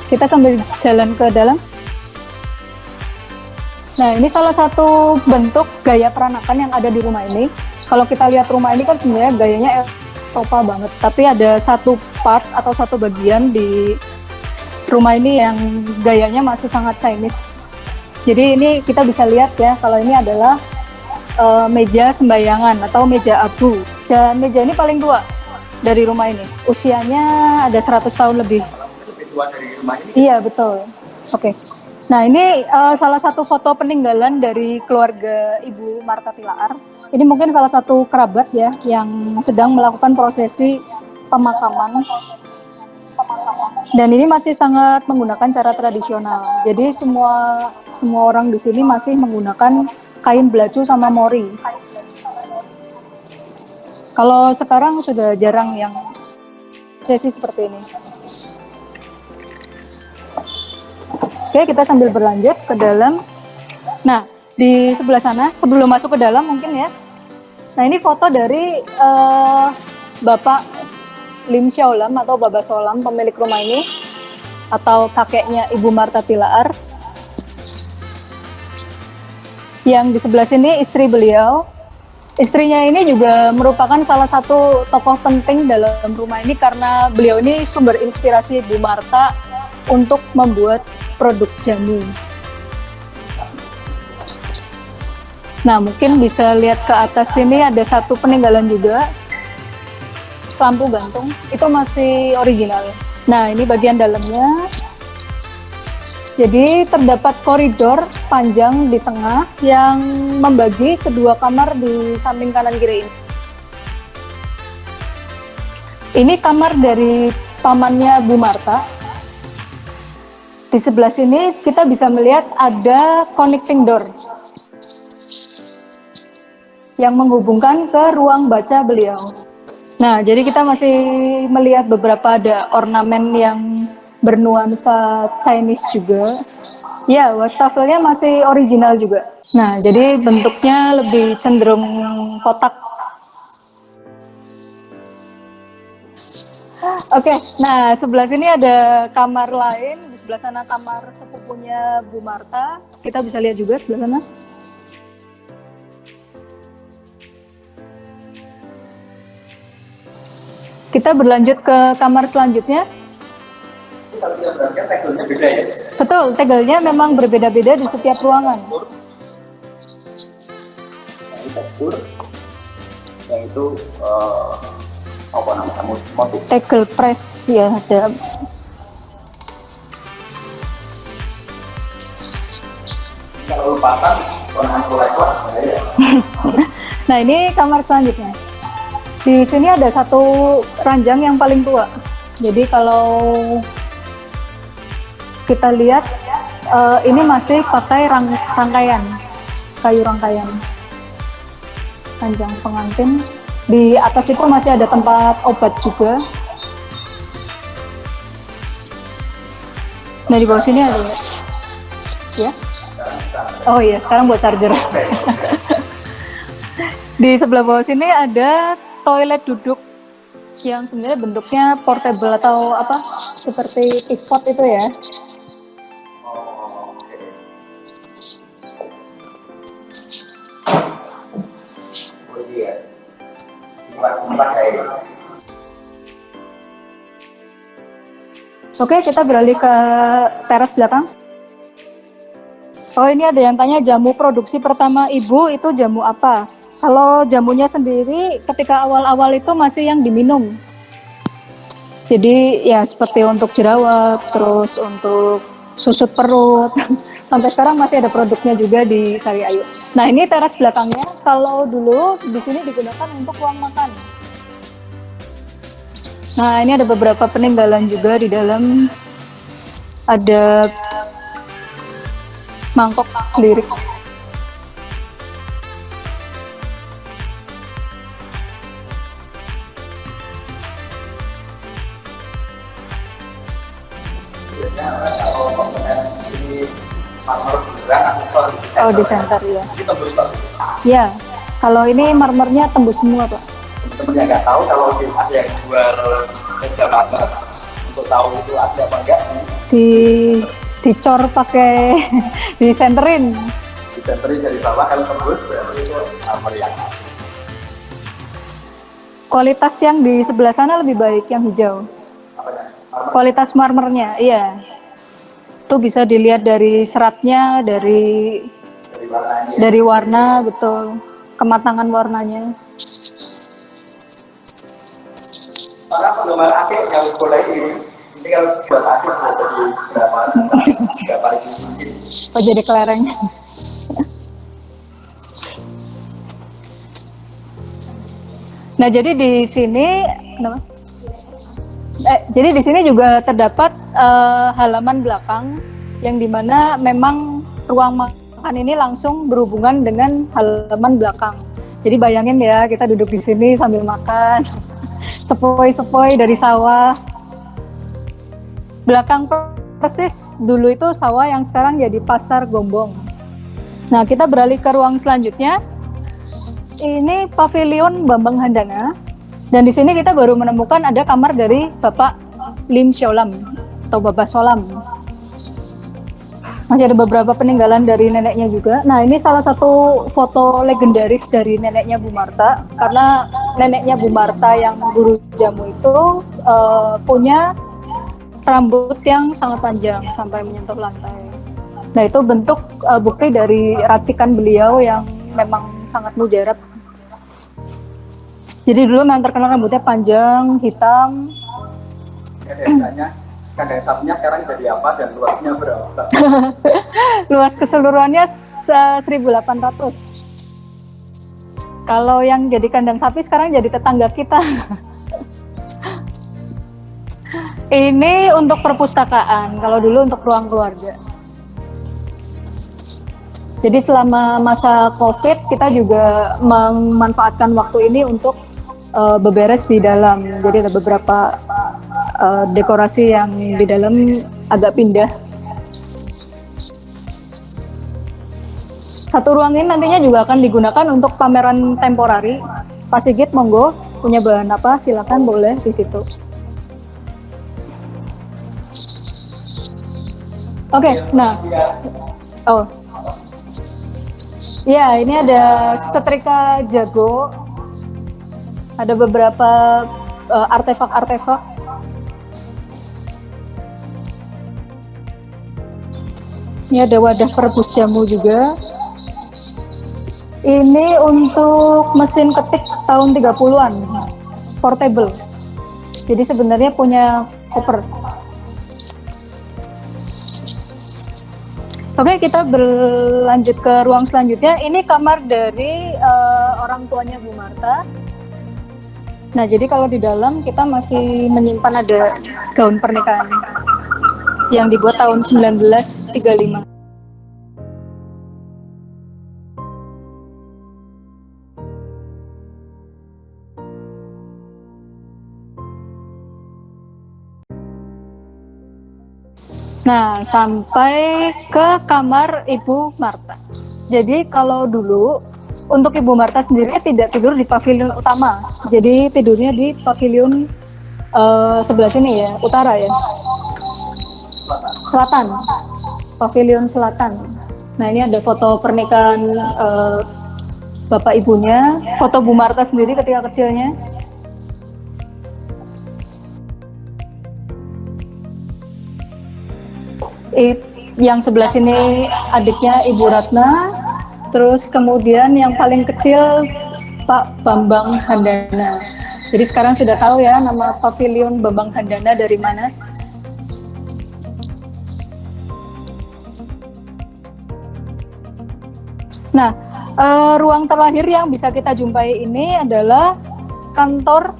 Kita sambil jalan ke dalam. Nah, ini salah satu bentuk gaya peranakan yang ada di rumah ini. Kalau kita lihat rumah ini kan sebenarnya gayanya Eropa banget, tapi ada satu part atau satu bagian di rumah ini yang gayanya masih sangat Chinese. Jadi ini kita bisa lihat ya, kalau ini adalah meja sembayangan atau meja abu. Dan meja ini paling tua dari rumah ini. Usianya ada 100 tahun lebih. Lebih tua dari rumah ini. Iya, betul. Oke. Nah, ini salah satu foto peninggalan dari keluarga Ibu Marta Tilaar. Ini mungkin salah satu kerabat ya yang sedang melakukan prosesi pemakaman. Dan ini masih sangat menggunakan cara tradisional. Jadi semua orang di sini masih menggunakan kain belacu sama mori. Kalau sekarang sudah jarang yang prosesi seperti ini. Oke, kita sambil berlanjut ke dalam. Nah, di sebelah sana, sebelum masuk ke dalam mungkin ya. Nah, ini foto dari Bapak Lim Xiaolam atau Baba Solam, pemilik rumah ini, atau kakeknya Ibu Marta Tilaar. Yang di sebelah sini istri beliau. Istrinya ini juga merupakan salah satu tokoh penting dalam rumah ini karena beliau ini sumber inspirasi Ibu Marta untuk membuat produk jamu. Nah, mungkin bisa lihat ke atas sini ada satu peninggalan juga. Lampu gantung, itu masih original. Nah, ini bagian dalamnya. Jadi terdapat koridor panjang di tengah yang membagi kedua kamar di samping kanan kiri ini. Ini kamar dari pamannya Bu Marta. Di sebelah sini kita bisa melihat ada connecting door yang menghubungkan ke ruang baca beliau. Nah, jadi kita masih melihat beberapa ada ornamen yang bernuansa Chinese juga. Ya, wastafelnya masih original juga. Nah, jadi bentuknya lebih cenderung kotak. Oke, nah sebelah sini ada kamar lain, di sebelah sana kamar sepupunya Bu Marta. Kita bisa lihat juga sebelah sana. Kita berlanjut ke kamar selanjutnya. Kalau kita berangkat tegelnya beda ya. Betul, tegelnya memang berbeda-beda di setiap ruangan. Ini tegur, yang itu apa namanya motif. Tegel press ya ada. Kalau lupatan, warna kolektor ya. Nah, ini kamar selanjutnya. Di sini ada satu ranjang yang paling tua. Jadi kalau kita lihat ini masih pakai rangkaian, kayu rangkaian. Ranjang pengantin. Di atas itu masih ada tempat obat juga. Nah, di bawah sini ada ya. Oh iya, sekarang buat charger. Di sebelah bawah sini ada toilet duduk yang sebenarnya bentuknya portable atau apa seperti teapot itu ya. Oh iya. Tempat kayak Oke, kita beralih ke teras belakang. Oh, ini ada yang tanya jamu produksi pertama Ibu itu jamu apa? Kalau jamunya sendiri ketika awal-awal itu masih yang diminum. Jadi ya seperti untuk jerawat, terus untuk susut perut. Sampai sekarang masih ada produknya juga di Sari Ayu. Nah, ini teras belakangnya. Kalau dulu di sini digunakan untuk ruang makan. Nah, ini ada beberapa peninggalan juga di dalam. Ada mangkok lirik. Oh, di center ya. Ini tembus Pak. Ya, kalau ini marmernya tembus semua, Pak. Temen-temen yang nggak tahu kalau ada yang jual meja marmer untuk tahu itu ada apa enggak Dicor pakai disenterin. di senterin dari bawah, kalau tembus berarti itu marmer yang asli. Kualitas yang di sebelah sana lebih baik yang hijau. Apanya? Marmer Kualitas marmernya, iya. Itu bisa dilihat dari seratnya, dari dari warnanya. dari warna, betul. Kematangan warnanya. Para penggemar akik yang boleh ini kalau buat akik mau jadi berapa ribu mungkin. Oh, jadi kelereng. Nah, jadi di sini, kenapa? Jadi di sini juga terdapat halaman belakang yang dimana memang ruang makan ini langsung berhubungan dengan halaman belakang. Jadi bayangin ya, kita duduk di sini sambil makan, sepoi-sepoi dari sawah. Belakang persis dulu itu sawah yang sekarang jadi pasar Gombong. Nah, kita beralih ke ruang selanjutnya. Ini pavilion Bambang Handana. Dan di sini kita baru menemukan ada kamar dari Bapak Lim Siolam atau Bapak Solam. Masih ada beberapa peninggalan dari neneknya juga. Nah, ini salah satu foto legendaris dari neneknya Bu Marta, karena neneknya Bu Marta yang guru jamu itu punya rambut yang sangat panjang sampai menyentuh lantai. Nah, itu bentuk bukti dari racikan beliau yang memang sangat mujarab. Jadi dulu memang terkenal rambutnya panjang, hitam. Biasanya kandang sapinya sekarang jadi apa dan luasnya berapa? Luas keseluruhannya 1.800. Kalau yang jadi kandang sapi sekarang jadi tetangga kita. Ini untuk perpustakaan, kalau dulu untuk ruang keluarga. Jadi selama masa COVID kita juga memanfaatkan waktu ini untuk beberes di dalam. Jadi ada beberapa dekorasi yang di dalam agak pindah. Satu ruang ini nantinya juga akan digunakan untuk pameran temporari. Pak Sigit, monggo, punya bahan apa? Silakan, boleh di situ. Oke, nah, oh, ya ini ada setrika jago, ada beberapa artefak-artefak. Ini ada wadah perebus jamu juga. Ini untuk mesin ketik tahun 30-an, portable. Jadi sebenarnya punya koper. Oke, kita berlanjut ke ruang selanjutnya. Ini kamar dari orang tuanya Bu Marta. Nah, jadi kalau di dalam kita masih menyimpan ada gaun pernikahan yang dibuat tahun 1935. Nah, sampai ke kamar Ibu Marta. Jadi kalau dulu untuk Ibu Marta sendiri tidak tidur di pavilion utama. Jadi tidurnya di pavilion sebelah sini ya, utara ya. Selatan. Pavilion selatan. Nah, ini ada foto pernikahan bapak ibunya, foto Bu Marta sendiri ketika kecilnya. Yang sebelah sini adiknya Ibu Ratna, terus kemudian yang paling kecil Pak Bambang Handana. Jadi sekarang sudah tahu ya nama pavilion Bambang Handana dari mana. Nah, ruang terakhir yang bisa kita jumpai ini adalah kantor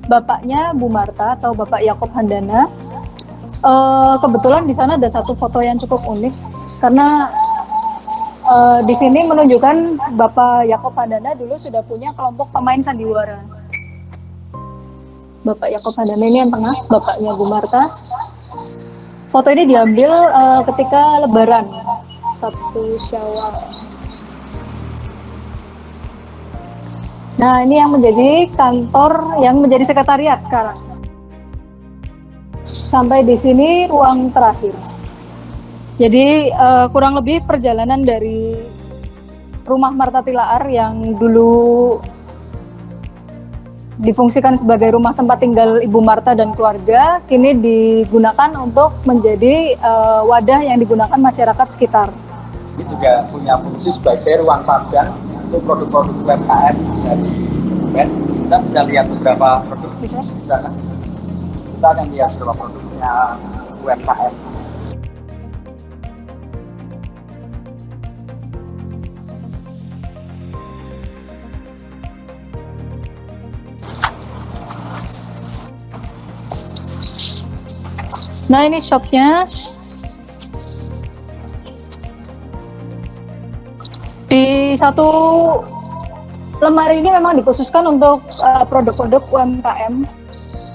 bapaknya Bu Marta atau Bapak Yakob Handana. Kebetulan di sana ada satu foto yang cukup unik karena di sini menunjukkan Bapak Yakob Handana dulu sudah punya kelompok pemain sandiwara. Bapak Yakob Handana ini yang tengah, bapaknya Bu Marta. Foto ini diambil ketika Lebaran 1 Syawal. Nah, ini yang menjadi kantor, yang menjadi sekretariat sekarang. Sampai di sini ruang terakhir. Jadi kurang lebih perjalanan dari rumah Marta Tilaar yang dulu difungsikan sebagai rumah tempat tinggal Ibu Marta dan keluarga, kini digunakan untuk menjadi wadah yang digunakan masyarakat sekitar. Ini juga punya fungsi sebagai ruang pajang untuk produk-produk UMKM dari Kebumen. Kita bisa lihat beberapa produk Bisa? di sana. Kita akan lihat beberapa produknya UMKM. Nah, ini shopnya. Di satu lemari ini memang dikhususkan untuk produk-produk UMKM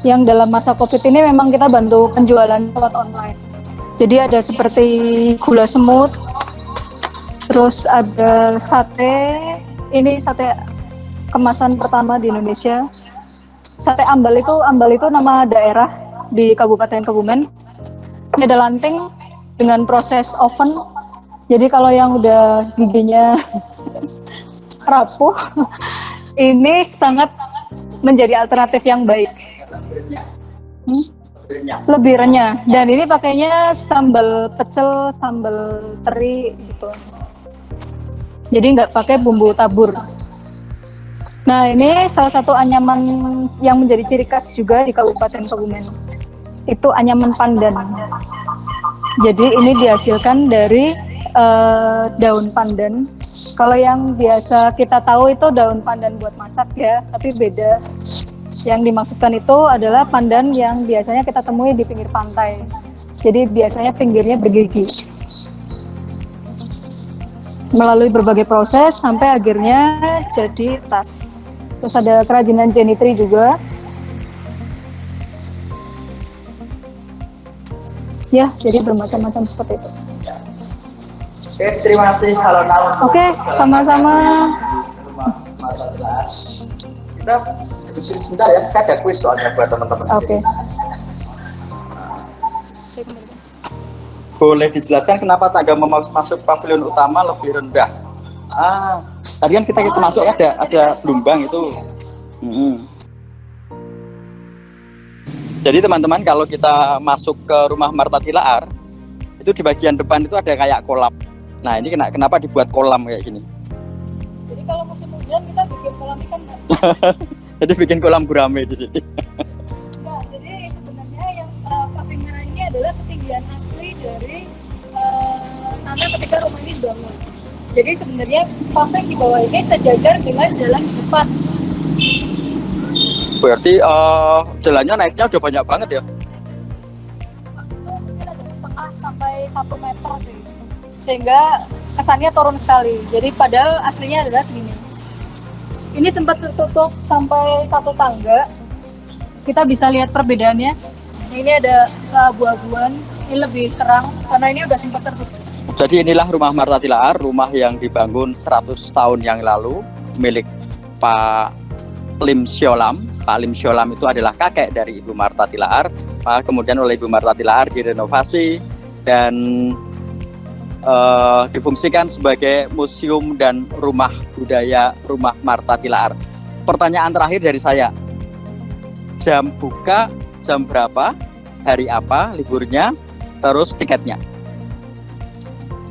yang dalam masa COVID ini memang kita bantu penjualan lewat online. Jadi ada seperti gula semut, terus ada sate, ini sate kemasan pertama di Indonesia. Sate ambal itu nama daerah di Kabupaten Kebumen. Ini ada lanting dengan proses oven. Jadi kalau yang udah giginya rapuh, ini sangat menjadi alternatif yang baik. Lebih renyah. Dan ini pakainya sambal pecel, sambal teri gitu. Jadi nggak pakai bumbu tabur. Nah, ini salah satu anyaman yang menjadi ciri khas juga di Kabupaten Kebumen. Itu anyaman pandan. Jadi ini dihasilkan dari daun pandan. Kalau yang biasa kita tahu itu daun pandan buat masak ya, tapi beda. Yang dimaksudkan itu adalah pandan yang biasanya kita temui di pinggir pantai. Jadi biasanya pinggirnya bergigi. Melalui berbagai proses sampai akhirnya jadi tas. Terus ada kerajinan jenitri juga. Ya, jadi bermacam-macam seperti itu. Oke, terima kasih Halo Nal. Oke, sama-sama. Kita sebentar ya, saya ada kuis soalnya buat teman-teman. Oke. Boleh dijelaskan kenapa tangga masuk pavilion utama lebih rendah? Tadi kan kita masuk ada gelombang itu. Jadi teman-teman, kalau kita masuk ke rumah Marta Tilaar, itu di bagian depan itu ada kayak kolam. Nah, ini kenapa dibuat kolam kayak gini? Jadi kalau musim hujan kita bikin kolam ikan nggak? Jadi bikin kolam gurame di sini. Enggak, jadi sebenarnya yang paving merah ini adalah ketinggian asli dari tanah ketika rumah ini dibangun. Jadi sebenarnya paving di bawah ini sejajar dengan jalan di depan. Berarti jalannya naiknya udah banyak banget ya? Itu mungkin ada 1,5 sampai 1 meter sih. Sehingga kesannya turun sekali. Jadi padahal aslinya adalah segini. Ini sempat tertutup sampai 1 tangga. Kita bisa lihat perbedaannya. Ini ada abu-abuan, ini lebih terang karena ini udah sempat tertutup. Jadi inilah rumah Marta Tilaar, rumah yang dibangun 100 tahun yang lalu milik Pak Lim Siolam. Pak Lim Siolam itu adalah kakek dari Ibu Marta Tilaar. Kemudian oleh Ibu Marta Tilaar direnovasi dan difungsikan sebagai museum dan rumah budaya rumah Marta Tilaar. Pertanyaan terakhir dari saya, jam buka jam berapa, hari apa, liburnya, terus tiketnya?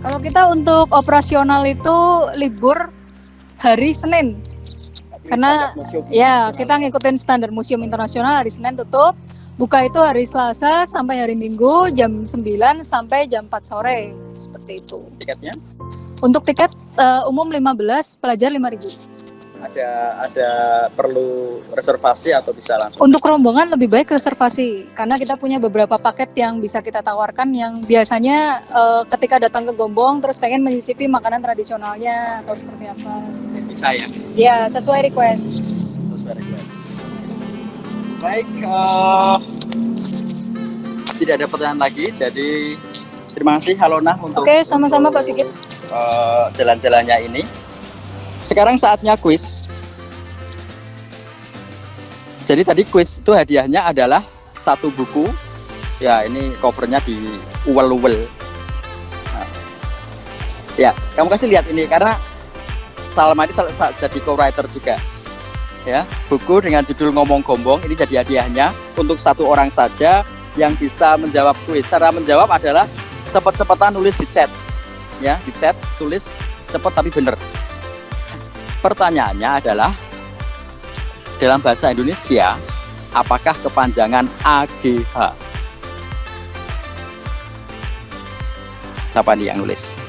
Kalau kita untuk operasional itu libur hari Senin. Karena ya kita ngikutin standar museum internasional, hari Senin tutup. Buka itu hari Selasa sampai hari Minggu jam 9 sampai jam 4 sore. Seperti itu. Tiketnya? Untuk tiket umum 15, pelajar 5.000. Ada perlu reservasi atau bisa langsung? Untuk rombongan lebih baik reservasi karena kita punya beberapa paket yang bisa kita tawarkan yang biasanya ketika datang ke Gombong terus pengen mencicipi makanan tradisionalnya atau seperti apa. Bisa ya? Ya, sesuai request. Sesuai request. Baik, tidak ada pertanyaan lagi, jadi terima kasih Halona untuk Oke, sama-sama Pak Sigit. jalan-jalannya ini. Sekarang saatnya kuis. Jadi tadi kuis itu hadiahnya adalah satu buku. Ya, ini covernya di uwel-uwel. Nah, ya, kamu kasih lihat ini karena Salma ini jadi co-writer juga. Ya, buku dengan judul Ngomong Gombong ini jadi hadiahnya untuk satu orang saja yang bisa menjawab kuis. Cara menjawab adalah cepet-cepetan nulis di chat. Ya, di chat tulis cepet tapi bener. Pertanyaannya adalah dalam bahasa Indonesia, apakah kepanjangan AGH? Siapa nih yang nulis?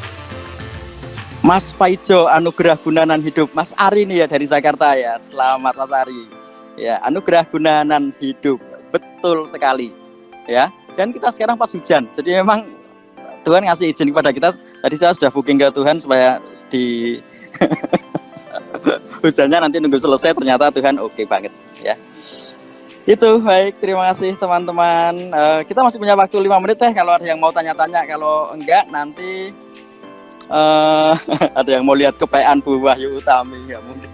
Mas Paijo, Anugerah Gunanan Hidup. Mas Ari nih ya dari Jakarta ya. Selamat Mas Ari. Ya, Anugerah Gunanan Hidup. Betul sekali. Ya. Dan kita sekarang pas hujan. Jadi memang Tuhan ngasih izin kepada kita. Tadi saya sudah booking ke Tuhan supaya di hujannya nanti nunggu selesai, ternyata Tuhan oke banget ya. Itu baik, terima kasih teman-teman. Kita masih punya waktu 5 menit deh kalau ada yang mau tanya-tanya. Kalau enggak nanti ada yang mau lihat kepean Bu Wahyu Utami ya mungkin.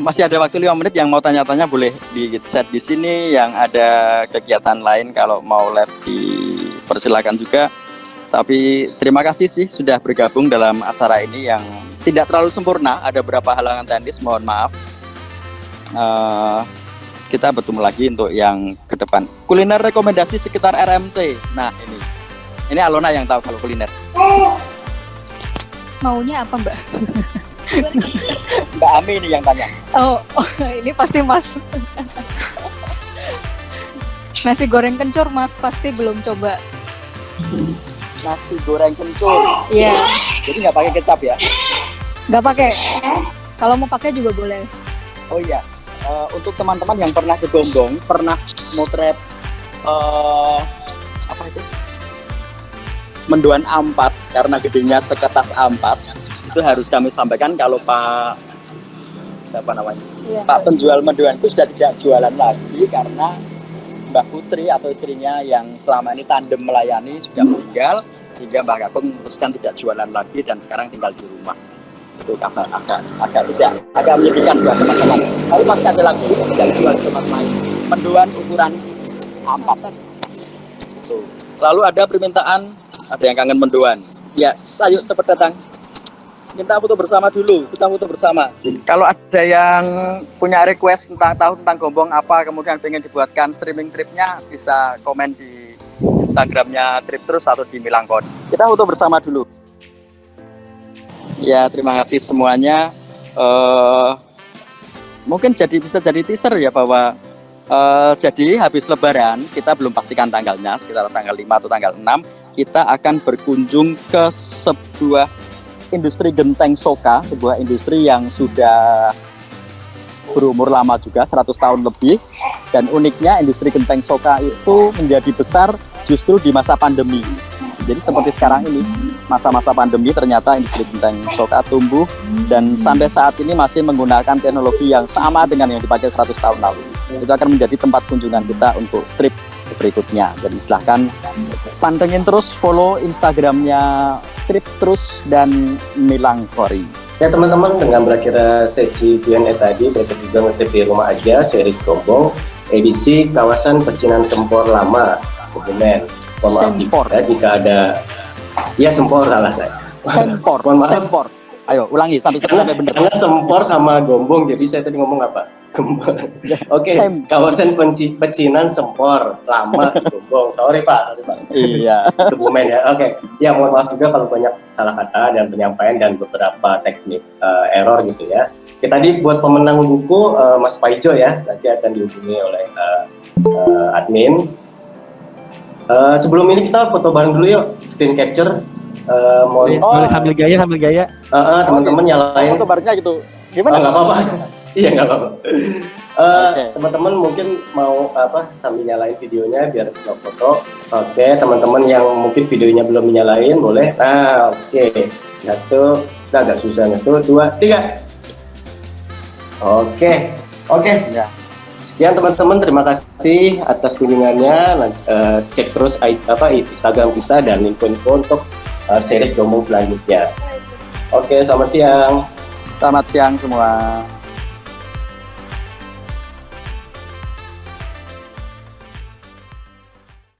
Masih ada waktu 5 menit, yang mau tanya-tanya boleh di chat di sini. Yang ada kegiatan lain kalau mau live dipersilakan juga. Tapi terima kasih sih sudah bergabung dalam acara ini yang tidak terlalu sempurna, ada beberapa halangan teknis, mohon maaf. Kita bertemu lagi untuk yang ke depan. Kuliner rekomendasi sekitar RMT. Nah ini Alona yang tahu kalau kuliner. Maunya apa Mbak? Mbak Ami ini yang tanya. Oh, ini pasti Mas. Nasi goreng kencur Mas pasti belum coba. Nasi goreng kencur. Iya. Jadi nggak pakai kecap ya? Nggak pakai. Kalau mau pakai juga boleh. Oh iya. Untuk teman-teman yang pernah ke Gombong, pernah motret apa itu? Mendoan A4 karena gedenya sekertas A4. Itu harus kami sampaikan kalau Pak siapa namanya? Iya. Pak penjual mendoan itu sudah tidak jualan lagi karena Mbak Putri atau istrinya yang selama ini tandem melayani sudah meninggal, sehingga Mbak Kakung memutuskan tidak jualan lagi dan sekarang tinggal di rumah. Itu agak menyedihkan buat teman-teman. Tapi masih ada lagi yang jual di tempat lain. Mendoan ukuran A4. Lalu ada permintaan, ada yang kangen mendoan. Ya, ayo cepat datang. Kita foto bersama dulu, kita foto bersama. Kalau ada yang punya request tahu tentang Gombong apa, kemudian pengen dibuatkan streaming tripnya, bisa komen di Instagramnya Trip Terus atau di Milangkon. Kita foto bersama dulu. Ya, terima kasih semuanya. Mungkin bisa jadi teaser ya bahwa jadi habis Lebaran kita belum pastikan tanggalnya, sekitar tanggal 5 atau tanggal 6 kita akan berkunjung ke sebuah industri genteng Soka, sebuah industri yang sudah berumur lama juga, 100 tahun lebih. Dan uniknya industri genteng Soka itu menjadi besar justru di masa pandemi. Jadi seperti sekarang ini, masa-masa pandemi ternyata industri genteng Soka tumbuh dan sampai saat ini masih menggunakan teknologi yang sama dengan yang dipakai 100 tahun lalu. Itu akan menjadi tempat kunjungan kita untuk trip berikutnya. Jadi silahkan pantengin terus, follow Instagramnya Trip Terus dan Milangkori. Ya teman-teman, dengan berakhir sesi Q&A tadi, berikut juga ngetrip di rumah aja series Gombong edisi kawasan Pecinan Sempor Lama, Kebumen. Mohon maaf Sempor. jika ada Sempor salah saya. Sempor, Mohon maaf. Sempor. Ayo ulangi sampai benar. Karena Sempor sama Gombong, jadi saya tadi ngomong apa? Gombong. Oke, kawasan Pecinan Sempor Lama di Gombong. Sorry Pak. Iya. Kebumen ya. Oke. Ya mohon maaf juga kalau banyak salah kata dan penyampaian dan beberapa teknik error gitu ya. Oke, tadi buat pemenang buku Mas Paijo ya, nanti akan dihubungi oleh admin. Sebelum ini kita foto bareng dulu yuk, screen capture. Boleh sambil gaya Teman-teman nyalain. Foto barengnya gitu. Oh, Gimana? nggak apa-apa. Iya, nggak apa-apa. Oke. Teman-teman mungkin mau sambil nyalain videonya biar kita foto. Oke, teman-teman yang mungkin videonya belum nyalain boleh. Nah, oke. Satu, nah agak susah. 1, 2, 3. Oke. Ya. Sekian teman-teman, terima kasih atas kunjungannya. Cek terus Instagram kita dan info-info untuk series Gombong selanjutnya. Oke, selamat siang. Selamat siang semua.